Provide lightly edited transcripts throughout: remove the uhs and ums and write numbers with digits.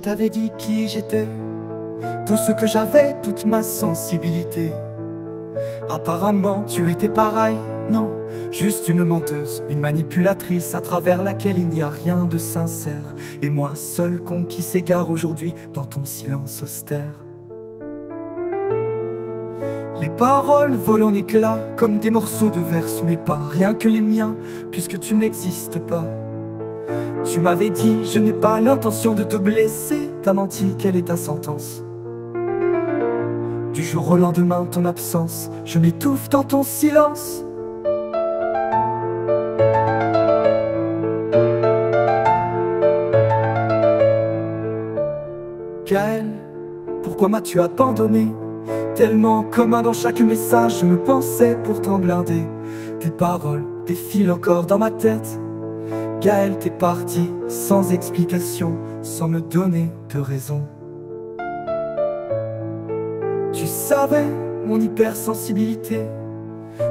t'avais dit qui j'étais, tout ce que j'avais, toute ma sensibilité. Apparemment tu étais pareil, non, juste une menteuse, une manipulatrice à travers laquelle il n'y a rien de sincère. Et moi, seul con qui s'égare aujourd'hui dans ton silence austère. Les paroles volent en éclats comme des morceaux de verre sous mes pas, rien que les miens, puisque tu n'existes pas. Tu m'avais dit, je n'ai pas l'intention de te blesser, t'as menti, quelle est ta sentence? Du jour au lendemain, ton absence, je m'étouffe dans ton silence. Gaël, pourquoi m'as-tu abandonné? Tellement commun dans chaque message, je me pensais pourtant blindé. Tes paroles défilent encore dans ma tête. Gaël, t'es parti sans explication, sans me donner de raison. Tu savais mon hypersensibilité.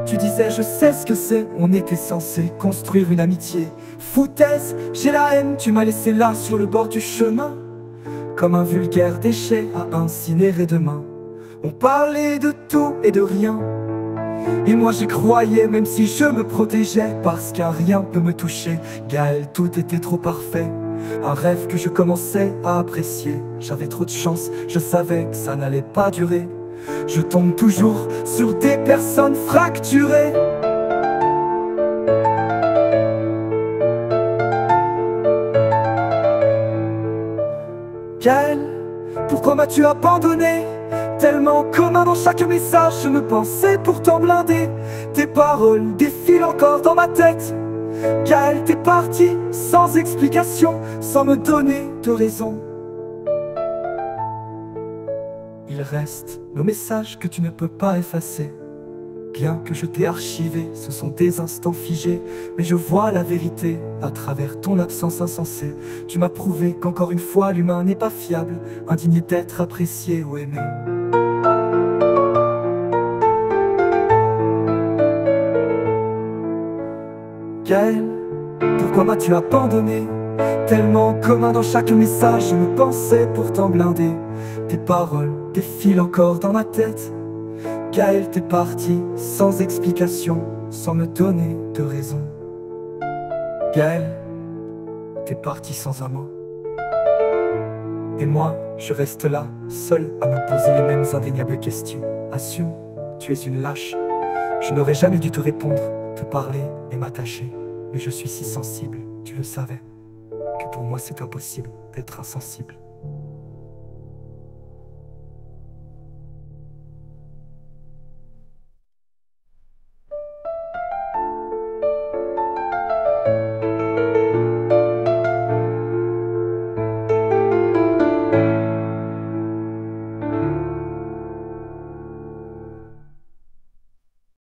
Tu disais je sais ce que c'est, on était censé construire une amitié. Foutaise, j'ai la haine, tu m'as laissé là sur le bord du chemin, comme un vulgaire déchet à incinérer demain. On parlait de tout et de rien, et moi j'y croyais même si je me protégeais, parce qu'un rien peut me toucher. Gaël, tout était trop parfait, un rêve que je commençais à apprécier. J'avais trop de chance, je savais que ça n'allait pas durer. Je tombe toujours sur des personnes fracturées. Gaël, pourquoi m'as-tu abandonné? Tellement commun dans chaque message, je me pensais pourtant blindé. Tes paroles défilent encore dans ma tête. Gaël, t'es parti sans explication, sans me donner de raison. Il reste nos messages que tu ne peux pas effacer. Bien que je t'ai archivé, ce sont des instants figés, mais je vois la vérité à travers ton absence insensée. Tu m'as prouvé qu'encore une fois l'humain n'est pas fiable, indigne d'être apprécié ou aimé. Gaël, pourquoi m'as-tu abandonné? Tellement commun dans chaque message, je me pensais pourtant blindé. Tes paroles défilent encore dans ma tête. Gaël, t'es parti sans explication, sans me donner de raison. Gaël, t'es parti sans un mot. Et moi, je reste là, seul à me poser les mêmes indéniables questions. Assume, tu es une lâche. Je n'aurais jamais dû te répondre, te parler et m'attacher. Mais je suis si sensible, tu le savais, que pour moi c'est impossible d'être insensible.